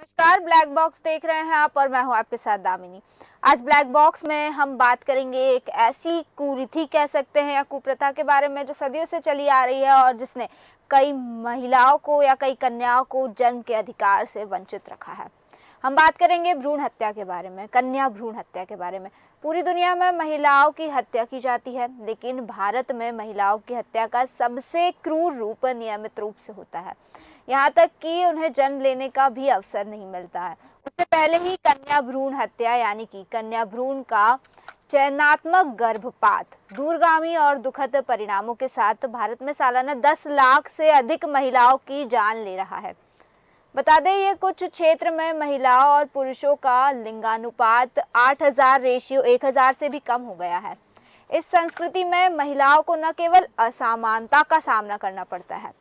नमस्कार, black box देख रहे हैं आप और मैं हूं आपके साथ दामिनी। आज ब्लैक बॉक्स में हम बात करेंगे एक ऐसी कुरीति कह सकते हैं या कुप्रथा के बारे में जो सदियों से चली आ रही है और जिसने कई महिलाओं को या कई कन्याओं को जन्म के अधिकार से वंचित रखा है। हम बात करेंगे भ्रूण हत्या के बारे में, कन्या भ्रूण हत्या के बारे में। पूरी दुनिया में महिलाओं की हत्या की जाती है, लेकिन भारत में महिलाओं की हत्या का सबसे क्रूर रूप नियमित रूप से होता है। यहाँ तक कि उन्हें जन्म लेने का भी अवसर नहीं मिलता है। उससे पहले ही कन्या भ्रूण हत्या यानी कि कन्या भ्रूण का चयनात्मक गर्भपात दूरगामी और दुखद परिणामों के साथ भारत में सालाना 10 लाख से अधिक महिलाओं की जान ले रहा है। बता दें, ये कुछ क्षेत्र में महिलाओं और पुरुषों का लिंगानुपात 8000 रेशियो 1000 से भी कम हो गया है। इस संस्कृति में महिलाओं को न केवल असमानता का सामना करना पड़ता है,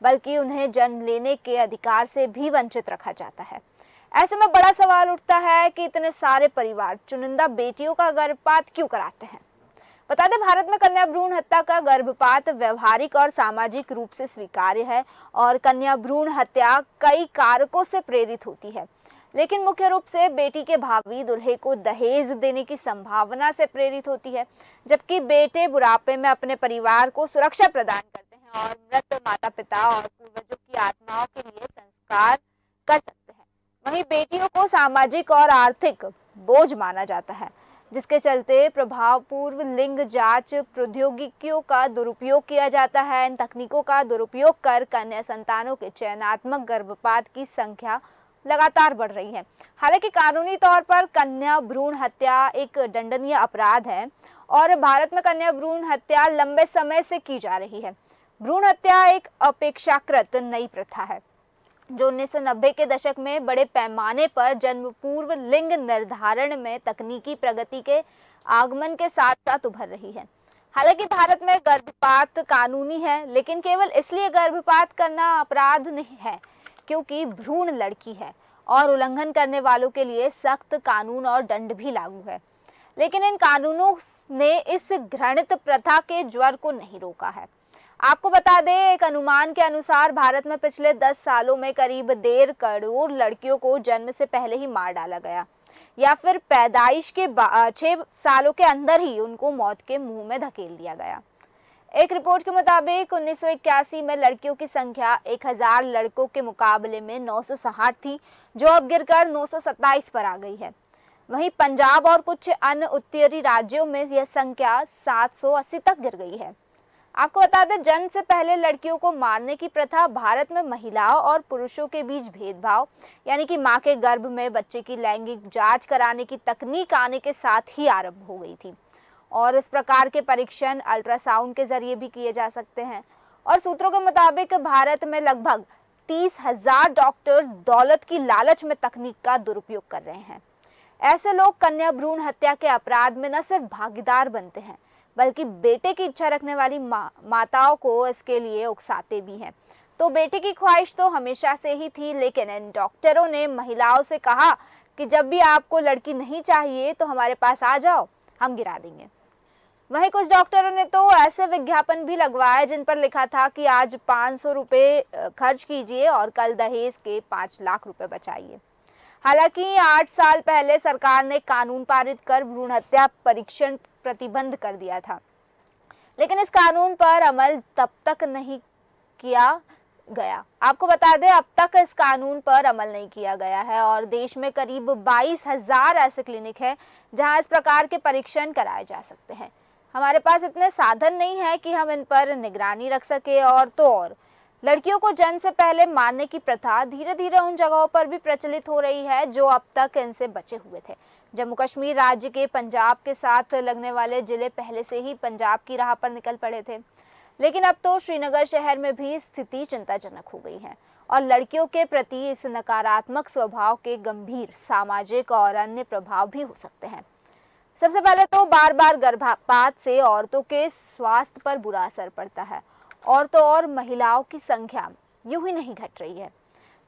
बल्कि उन्हें जन्म लेने के अधिकार से भी वंचित रखा जाता है। ऐसे में बड़ा सवाल उठता है कि इतने सारे परिवार चुनिंदा बेटियों का गर्भपात क्यों कराते हैं। बता दें, भारत में कन्या भ्रूण हत्या का गर्भपात व्यवहारिक और सामाजिक रूप से स्वीकार्य है और कन्या भ्रूण हत्या कई कारकों से प्रेरित होती है, लेकिन मुख्य रूप से बेटी के भावी दूल्हे को दहेज देने की संभावना से प्रेरित होती है, जबकि बेटे बुढ़ापे में अपने परिवार को सुरक्षा प्रदान करते हैं और मृत माता पिता और पूर्वजों की आत्माओं के लिए संस्कार कर सकते हैं। वहीं बेटियों को सामाजिक और आर्थिक बोझ माना जाता है, जिसके चलते प्रभावपूर्ण लिंग जांच प्रौद्योगिकियों का दुरुपयोग किया जाता है। इन तकनीकों का दुरुपयोग कर कन्या संतानों के चयनात्मक गर्भपात की संख्या लगातार बढ़ रही है। हालांकि कानूनी तौर पर कन्या भ्रूण हत्या एक दंडनीय अपराध है और भारत में कन्या भ्रूण हत्या लंबे समय से की जा रही है। भ्रूण हत्या एक अपेक्षाकृत नई प्रथा है जो 1990 के दशक में बड़े पैमाने पर जन्म पूर्व लिंग निर्धारण में तकनीकी प्रगति के आगमन के साथ साथ उभर रही है। हालांकि भारत में गर्भपात कानूनी है, लेकिन केवल इसलिए गर्भपात करना अपराध नहीं है क्योंकि भ्रूण लड़की है और उल्लंघन करने वालों के लिए सख्त कानून और दंड भी लागू है। लेकिन इन कानूनों ने इस घृणित प्रथा के ज्वर को नहीं रोका है। आपको बता दें, एक अनुमान के अनुसार भारत में पिछले 10 सालों में करीब 1.5 करोड़ लड़कियों को जन्म से पहले ही मार डाला गया या फिर पैदाइश के 6 सालों के अंदर ही उनको मौत के मुंह में धकेल दिया गया। एक रिपोर्ट के मुताबिक 1981 में लड़कियों की संख्या 1000 लड़कों के मुकाबले में 960 थी, जो अब गिरकर 927 पर आ गई है। वहीं पंजाब और कुछ अन्य उत्तरी राज्यों में यह संख्या 780 तक गिर गई है। आपको बता दें, जन्म से पहले लड़कियों को मारने की प्रथा भारत में महिलाओं और पुरुषों के बीच भेदभाव यानी कि मां के गर्भ में बच्चे की लैंगिक जांच कराने की तकनीक आने के साथ ही आरंभ हो गई थी और इस प्रकार के परीक्षण अल्ट्रासाउंड के जरिए भी किए जा सकते हैं। और सूत्रों के मुताबिक भारत में लगभग 30,000 डॉक्टर्स दौलत की लालच में तकनीक का दुरुपयोग कर रहे हैं। ऐसे लोग कन्या भ्रूण हत्या के अपराध में न सिर्फ भागीदार बनते हैं, बल्कि बेटे की इच्छा रखने वाली माताओं को इसके लिए उकसाते भी हैं। तो बेटे की ख्वाहिश तो हमेशा से ही थी, लेकिन इन डॉक्टरों ने महिलाओं से कहा कि जब भी आपको लड़की नहीं चाहिए तो हमारे पास आ जाओ, हम गिरा देंगे। वहीं कुछ डॉक्टरों ने तो ऐसे विज्ञापन भी लगवाए जिन पर लिखा था कि आज 500 रुपये खर्च कीजिए और कल दहेज के 5 लाख रुपए बचाइए। हालांकि 8 साल पहले सरकार ने कानून पारित कर भ्रूण हत्या परीक्षण प्रतिबंध कर दिया था, लेकिन इस कानून पर अमल तब तक नहीं किया गया। आपको बता दें, अब तक इस कानून पर अमल नहीं किया गया है और देश में करीब 22,000 ऐसे क्लिनिक हैं जहां इस प्रकार के परीक्षण कराए जा सकते हैं। हमारे पास इतने साधन नहीं है कि हम इन पर निगरानी रख सके। और तो और लड़कियों को जन्म से पहले मारने की प्रथा धीरे धीरे उन जगहों पर भी प्रचलित हो रही है जो अब तक इनसे बचे हुए थे। जम्मू कश्मीर राज्य के पंजाब के साथ लगने वाले जिले पहले से ही पंजाब की राह पर निकल पड़े थे, लेकिन अब तो श्रीनगर शहर में भी स्थिति चिंताजनक हो गई है और लड़कियों के प्रति इस नकारात्मक स्वभाव के गंभीर सामाजिक और अन्य प्रभाव भी हो सकते हैं। सबसे पहले तो बार बार गर्भपात से औरतों के स्वास्थ्य पर बुरा असर पड़ता है और तो और महिलाओं की संख्या यूं ही नहीं घट रही है,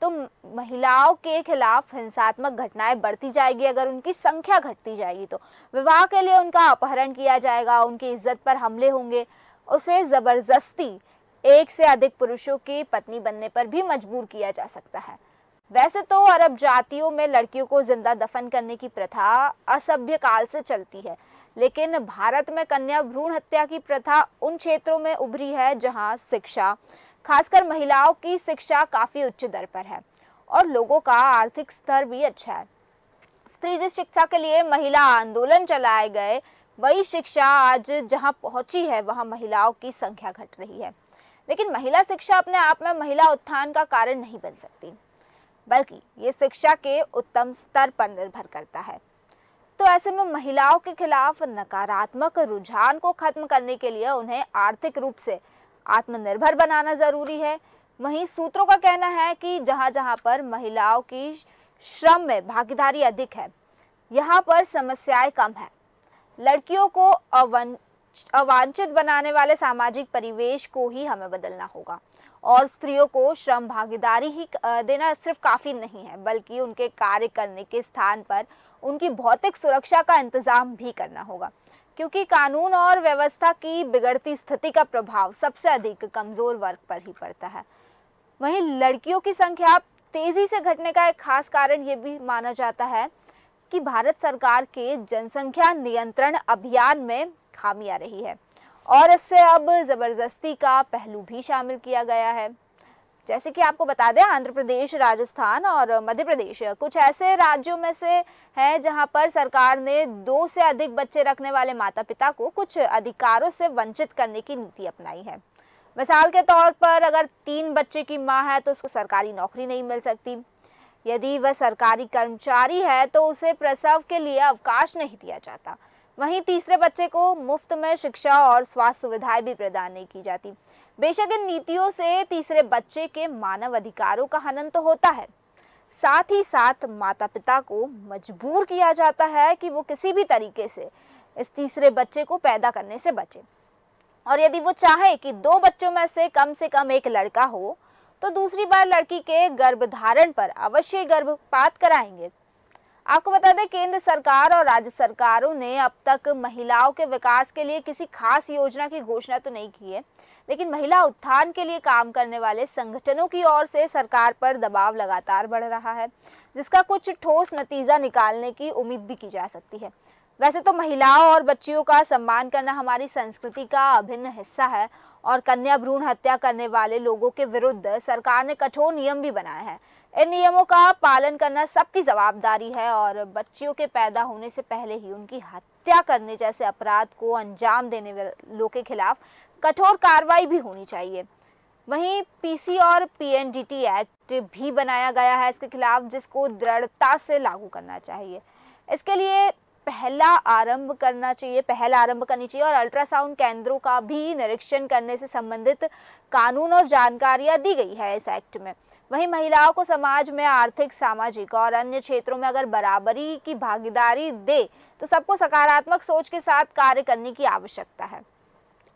तो महिलाओं के खिलाफ हिंसात्मक घटनाएं बढ़ती जाएगी। अगर उनकी संख्या घटती जाएगी तो विवाह के लिए उनका अपहरण किया जाएगा, उनकी इज्जत पर हमले होंगे, उसे जबरदस्ती एक से अधिक पुरुषों की पत्नी बनने पर भी मजबूर किया जा सकता है। वैसे तो अरब जातियों में लड़कियों को जिंदा दफन करने की प्रथा असभ्य काल से चलती है, लेकिन भारत में कन्या भ्रूण हत्या की प्रथा उन क्षेत्रों में उभरी है जहां शिक्षा, खासकर महिलाओं की शिक्षा काफी उच्च दर पर है और लोगों का आर्थिक स्तर भी अच्छा है। स्त्री जिस शिक्षा के लिए महिला आंदोलन चलाए गए, वही शिक्षा आज जहां पहुंची है वहां महिलाओं की संख्या घट रही है। लेकिन महिला शिक्षा अपने आप में महिला उत्थान का कारण नहीं बन सकती, बल्कि ये शिक्षा के उत्तम स्तर पर निर्भर करता है। तो ऐसे में महिलाओं के खिलाफ नकारात्मक रुझान को खत्म करने के लिए उन्हें आर्थिक रूप से आत्मनिर्भर बनाना जरूरी है। वहीं सूत्रों का कहना है कि जहां जहां पर महिलाओं की श्रम में भागीदारी अधिक है, यहाँ पर समस्याएं कम है। लड़कियों को अवांछित बनाने वाले सामाजिक परिवेश को ही हमें बदलना होगा और स्त्रियों को श्रम भागीदारी ही देना सिर्फ काफ़ी नहीं है, बल्कि उनके कार्य करने के स्थान पर उनकी भौतिक सुरक्षा का इंतजाम भी करना होगा, क्योंकि कानून और व्यवस्था की बिगड़ती स्थिति का प्रभाव सबसे अधिक कमज़ोर वर्ग पर ही पड़ता है। वहीं लड़कियों की संख्या तेज़ी से घटने का एक खास कारण ये भी माना जाता है कि भारत सरकार के जनसंख्या नियंत्रण अभियान में खामी आ रही है और इससे अब ज़बरदस्ती का पहलू भी शामिल किया गया है। जैसे कि आपको बता दें, आंध्र प्रदेश, राजस्थान और मध्य प्रदेश कुछ ऐसे राज्यों में से है जहां पर सरकार ने 2 से अधिक बच्चे रखने वाले माता पिता को कुछ अधिकारों से वंचित करने की नीति अपनाई है। मिसाल के तौर पर अगर 3 बच्चे की मां है तो उसको सरकारी नौकरी नहीं मिल सकती। यदि वह सरकारी कर्मचारी है तो उसे प्रसव के लिए अवकाश नहीं दिया जाता। वहीं तीसरे बच्चे को मुफ्त में शिक्षा और स्वास्थ्य सुविधाएं भी प्रदान नहीं की जाती। बेशक इन नीतियों से तीसरे बच्चे के मानव अधिकारों का हनन तो होता है, साथ ही साथ माता पिता को मजबूर किया जाता है कि वो किसी भी तरीके से इस तीसरे बच्चे को पैदा करने से बचे और यदि वो चाहे कि 2 बच्चों में से कम एक लड़का हो तो दूसरी बार लड़की के गर्भधारण पर अवश्य गर्भपात कराएंगे। आपको बता दें, केंद्र सरकार और राज्य सरकारों ने अब तक महिलाओं के विकास के लिए किसी खास योजना की घोषणा तो नहीं की है, लेकिन महिला उत्थान के लिए काम करने वाले संगठनों की ओर से सरकार पर दबाव लगातार बढ़ रहा है, जिसका कुछ ठोस नतीजा निकालने की उम्मीद भी की जा सकती है। वैसे तो महिलाओं और बच्चियों का सम्मान करना हमारी संस्कृति का अभिन्न हिस्सा है और कन्या भ्रूण हत्या करने वाले लोगों के विरुद्ध सरकार ने कठोर नियम भी बनाए हैं। इन नियमों का पालन करना सबकी जवाबदारी है और बच्चियों के पैदा होने से पहले ही उनकी हत्या करने जैसे अपराध को अंजाम देने वालों के खिलाफ कठोर कार्रवाई भी होनी चाहिए। वहीं पीसी और पीएनडीटी एक्ट भी बनाया गया है इसके खिलाफ, जिसको दृढ़ता से लागू करना चाहिए। इसके लिए पहल आरंभ करनी चाहिए और अल्ट्रासाउंड केंद्रों का भी निरीक्षण करने से संबंधित कानून और जानकारियां दी गई है इस एक्ट में। वहीं महिलाओं को समाज में आर्थिक, सामाजिक और अन्य क्षेत्रों में अगर बराबरी की भागीदारी दे तो सबको सकारात्मक सोच के साथ कार्य करने की आवश्यकता है।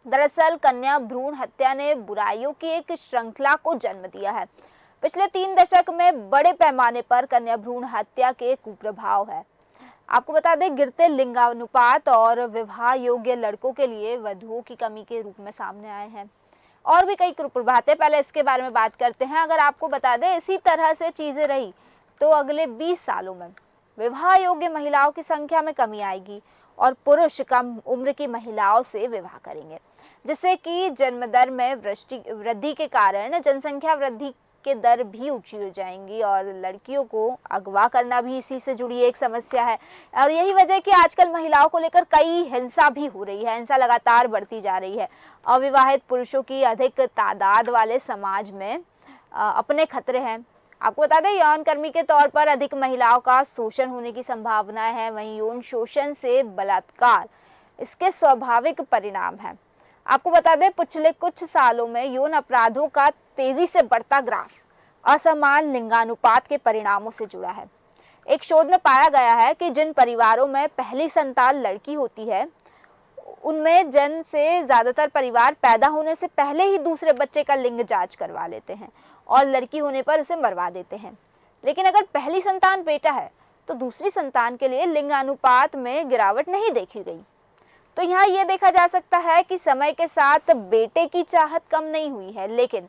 दरअसल कन्या भ्रूण हत्या ने बुराइयों की एक श्रृंखला को जन्म दिया है। पिछले 3 दशक में बड़े पैमाने पर कन्या भ्रूण हत्या के कुप्रभाव है। आपको बता दें, गिरते लिंगानुपात और विवाह योग्य लड़कों के लिए वधुओं की कमी के रूप में सामने आए हैं। और भी कई कुप्रभाव है, पहले इसके बारे में बात करते हैं। अगर आपको बता दें, इसी तरह से चीज़ें रही तो अगले 20 सालों में विवाह योग्य महिलाओं की संख्या में कमी आएगी और पुरुष कम उम्र की महिलाओं से विवाह करेंगे, जिससे कि जन्म दर में वृद्धि के कारण जनसंख्या वृद्धि के दर भी ऊंची हो जाएंगी और लड़कियों को अगवा करना भी इसी से जुड़ी एक समस्या है। और यही वजह है कि आजकल महिलाओं को लेकर कई हिंसा भी हो रही है। हिंसा लगातार बढ़ती जा रही है। अविवाहित पुरुषों की अधिक तादाद वाले समाज में अपने खतरे हैं। आपको बता दें, यौन कर्मी के तौर पर अधिक महिलाओं का शोषण होने की संभावना है। वहीं यौन शोषण से बलात्कार इसके स्वाभाविक परिणाम है। आपको बता दें, पिछले कुछ सालों में यौन अपराधों का तेजी से बढ़ता ग्राफ असमान लिंगानुपात के परिणामों से जुड़ा है। एक शोध में पाया गया है कि जिन परिवारों में पहली संतान लड़की होती है, उनमें जन से ज्यादातर परिवार पैदा होने से पहले ही दूसरे बच्चे का लिंग जांच करवा लेते हैं और लड़की होने पर उसे मरवा देते हैं। लेकिन अगर पहली संतान बेटा है तो दूसरी संतान के लिए लिंगानुपात में गिरावट नहीं देखी गई। तो यहाँ ये देखा जा सकता है कि समय के साथ बेटे की चाहत कम नहीं हुई है, लेकिन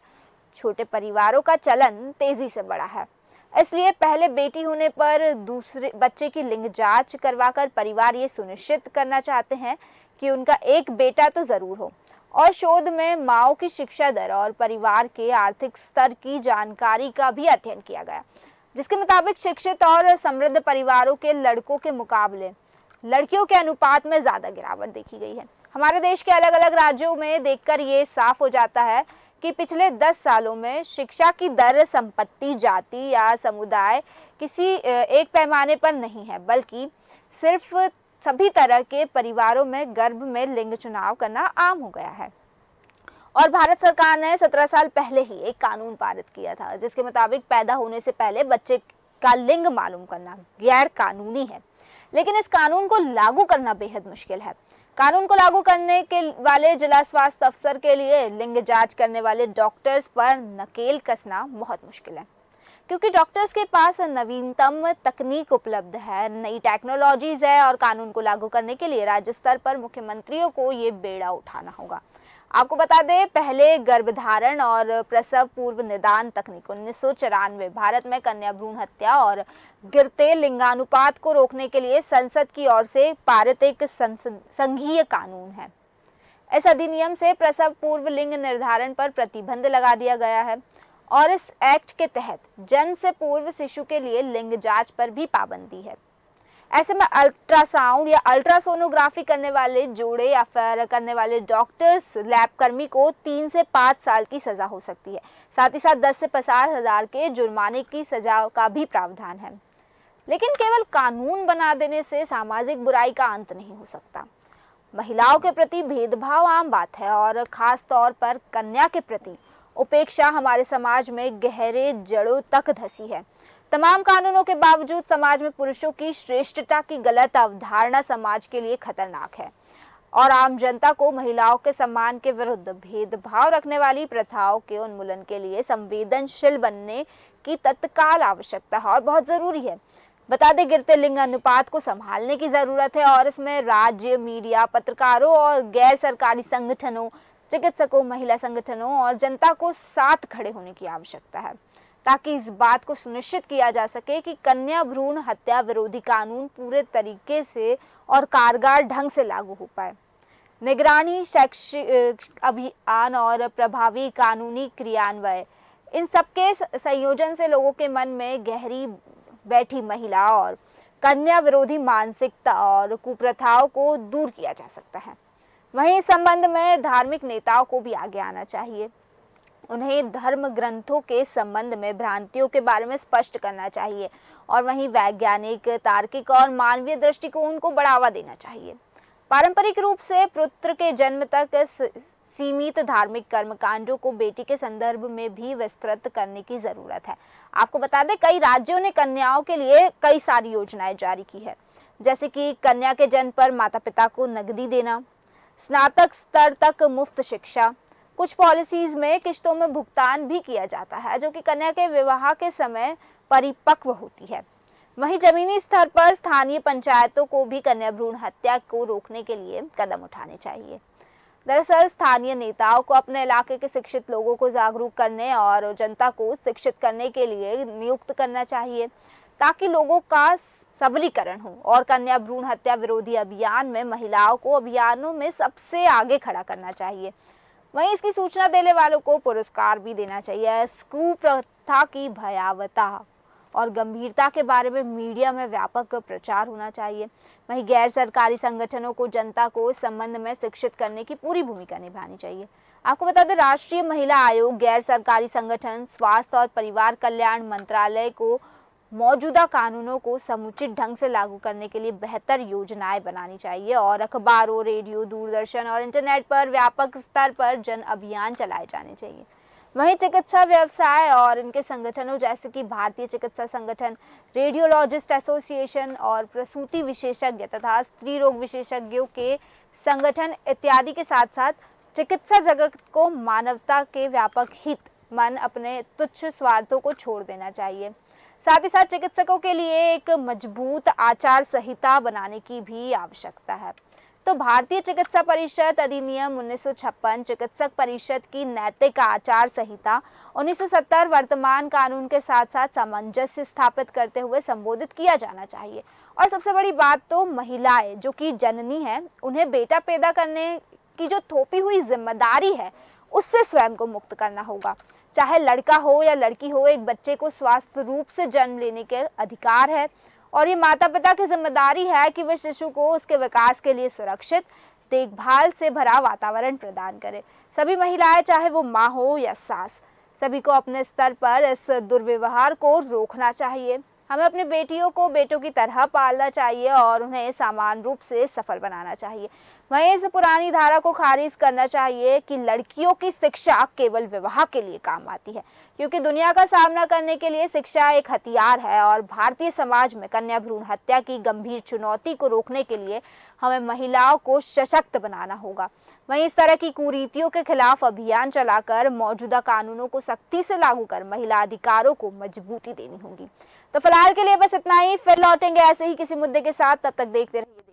छोटे परिवारों का चलन तेजी से बढ़ा है। इसलिए पहले बेटी होने पर दूसरे बच्चे की लिंग जांच करवाकर परिवार ये सुनिश्चित करना चाहते हैं कि उनका एक बेटा तो जरूर हो। और शोध में माओ की शिक्षा दर और परिवार के आर्थिक स्तर की जानकारी का भी अध्ययन किया गया, जिसके मुताबिक शिक्षित और समृद्ध परिवारों के लड़कों के मुकाबले लड़कियों के अनुपात में ज्यादा गिरावट देखी गई है। हमारे देश के अलग अलग राज्यों में देखकर ये साफ हो जाता है कि पिछले 10 सालों में शिक्षा की दर संपत्ति, जाति या समुदाय किसी एक पैमाने पर नहीं है, बल्कि सिर्फ सभी तरह के परिवारों में गर्भ में लिंग चुनाव करना आम हो गया है। और भारत सरकार ने 17 साल पहले ही एक कानून पारित किया था, जिसके मुताबिक पैदा होने से पहले बच्चे का लिंग मालूम करना गैर कानूनी है, लेकिन इस कानून को लागू करना बेहद मुश्किल है। कानून को लागू करने के वाले जिला स्वास्थ्य अफसर के लिए लिंग जांच करने वाले डॉक्टर्स पर नकेल कसना बहुत मुश्किल है, क्योंकि डॉक्टर्स के पास नवीनतम तकनीक उपलब्ध है, नई टेक्नोलॉजीज है और कानून को लागू करने के लिए राज्य स्तर पर मुख्यमंत्रियों को ये बेड़ा उठाना होगा। आपको बता दें, पहले गर्भधारण और प्रसव पूर्व निदान तकनीक 1994 भारत में कन्या भ्रूण हत्या और गिरते लिंगानुपात को रोकने के लिए संसद की ओर से पारित एक संघीय कानून है। इस अधिनियम से प्रसव पूर्व लिंग निर्धारण पर प्रतिबंध लगा दिया गया है और इस एक्ट के तहत जन्म से पूर्व शिशु के लिए लिंग जांच पर भी पाबंदी है। ऐसे में अल्ट्रासाउंड या अल्ट्रासोनोग्राफी करने वाले जोड़े या फिर करने वाले डॉक्टर्स लैब कर्मी को 3 से 5 साल की सजा हो सकती है। साथ ही साथ 10 से 50 हजार के जुर्माने की सजा का भी प्रावधान है। लेकिन केवल कानून बना देने से सामाजिक बुराई का अंत नहीं हो सकता। महिलाओं के प्रति भेदभाव आम बात है और खास तौर पर कन्या के प्रति उपेक्षा हमारे समाज में गहरे जड़ों तक धसी है। तमाम कानूनों के बावजूद समाज में पुरुषों की श्रेष्ठता की गलत अवधारणा समाज के लिए खतरनाक है और आम जनता को महिलाओं के सम्मान के विरुद्ध भेदभाव रखने वाली प्रथाओं के उन्मूलन के लिए संवेदनशील बनने की तत्काल आवश्यकता है और बहुत जरूरी है। बता दें, गिरते लिंग अनुपात को संभालने की जरूरत है और इसमें राज्य, मीडिया, पत्रकारों और गैर सरकारी संगठनों, चिकित्सकों, महिला संगठनों और जनता को साथ खड़े होने की आवश्यकता है, ताकि इस बात को सुनिश्चित किया जा सके कि कन्या भ्रूण हत्या विरोधी कानून पूरे तरीके से और कारगर ढंग से लागू हो पाए। निगरानी, शैक्षिक अभियान और प्रभावी कानूनी क्रियान्वयन, इन सबके संयोजन से लोगों के मन में गहरी बैठी महिला और कन्या विरोधी मानसिकता और कुप्रथाओं को दूर किया जा सकता है। वहीं इस संबंध में धार्मिक नेताओं को भी आगे आना चाहिए। उन्हें धर्म ग्रंथों के संबंध में भ्रांतियों के बारे में स्पष्ट करना चाहिए और वहीं वैज्ञानिक, तार्किक और मानवीय दृष्टिकोण को बढ़ावा देना चाहिए। पारंपरिक रूप से पुत्र के जन्म तक सीमित धार्मिक कर्मकांडों को बेटी के संदर्भ में भी विस्तृत करने की जरूरत है। आपको बता दें, कई राज्यों ने कन्याओं के लिए कई सारी योजनाएं जारी की है, जैसे कि कन्या के जन्म पर माता पिता को नकदी देना, स्नातक स्तर तक मुफ्त शिक्षा, कुछ पॉलिसीज में किश्तों में भुगतान भी किया जाता है जो कि कन्या के विवाह के समय परिपक्व होती है। वहीं जमीनी स्तर पर स्थानीय पंचायतों को भी कन्या भ्रूण हत्या को रोकने के लिए कदम उठाने चाहिए। दरअसल स्थानीय नेताओं को अपने इलाके के शिक्षित लोगों को जागरूक करने और जनता को शिक्षित करने के लिए नियुक्त करना चाहिए, ताकि लोगों का सबलीकरण हो और कन्या भ्रूण हत्या विरोधी अभियान में महिलाओं को अभियानों में सबसे आगे खड़ा करना चाहिए। वहीं इसकी सूचना देने वालों को पुरस्कार भी देना चाहिए। कुप्रथा की भयावहता और गंभीरता के बारे में मीडिया में व्यापक प्रचार होना चाहिए। वहीं गैर सरकारी संगठनों को जनता को इस संबंध में शिक्षित करने की पूरी भूमिका निभानी चाहिए। आपको बता दें, राष्ट्रीय महिला आयोग, गैर सरकारी संगठन, स्वास्थ्य और परिवार कल्याण मंत्रालय को मौजूदा कानूनों को समुचित ढंग से लागू करने के लिए बेहतर योजनाएं बनानी चाहिए और अखबारों, रेडियो, दूरदर्शन और इंटरनेट पर व्यापक स्तर पर जन अभियान चलाए जाने चाहिए। वहीं चिकित्सा व्यवसाय और इनके संगठनों जैसे कि भारतीय चिकित्सा संगठन, रेडियोलॉजिस्ट एसोसिएशन और प्रसूति विशेषज्ञ तथा स्त्री रोग विशेषज्ञों के संगठन इत्यादि के साथ साथ चिकित्सा जगत को मानवता के व्यापक हित मन अपने तुच्छ स्वार्थों को छोड़ देना चाहिए। साथ ही साथ चिकित्सकों के लिए एक मजबूत आचार संहिता बनाने की भी आवश्यकता है। तो भारतीय चिकित्सा परिषद अधिनियम 1956, चिकित्सक परिषद की नैतिक आचार संहिता 1970 वर्तमान कानून के साथ साथ सामंजस्य स्थापित करते हुए संबोधित किया जाना चाहिए। और सबसे बड़ी बात तो महिलाएं जो कि जननी है, उन्हें बेटा पैदा करने की जो थोपी हुई जिम्मेदारी है उससे स्वयं को मुक्त करना होगा। चाहे लड़का हो या लड़की हो, एक बच्चे को स्वस्थ रूप से जन्म लेने के अधिकार है और ये माता पिता की जिम्मेदारी है कि वे शिशु को उसके विकास के लिए सुरक्षित, देखभाल से भरा वातावरण प्रदान करें। सभी महिलाएं, चाहे वो माँ हो या सास, सभी को अपने स्तर पर इस दुर्व्यवहार को रोकना चाहिए। हमें अपनी बेटियों को बेटों की तरह पालना चाहिए और उन्हें समान रूप से सफल बनाना चाहिए। वहीं इस पुरानी धारा को खारिज करना चाहिए कि लड़कियों की शिक्षा केवल विवाह के लिए काम आती है, क्योंकि दुनिया का सामना करने के लिए शिक्षा एक हथियार है और भारतीय समाज में कन्या भ्रूण हत्या की गंभीर चुनौती को रोकने के लिए हमें महिलाओं को सशक्त बनाना होगा। वहीं इस तरह की कुरीतियों के खिलाफ अभियान चलाकर मौजूदा कानूनों को सख्ती से लागू कर महिला अधिकारों को मजबूती देनी होगी। तो फिलहाल के लिए बस इतना ही, फिर लौटेंगे ऐसे ही किसी मुद्दे के साथ। तब तक देखते रहिए।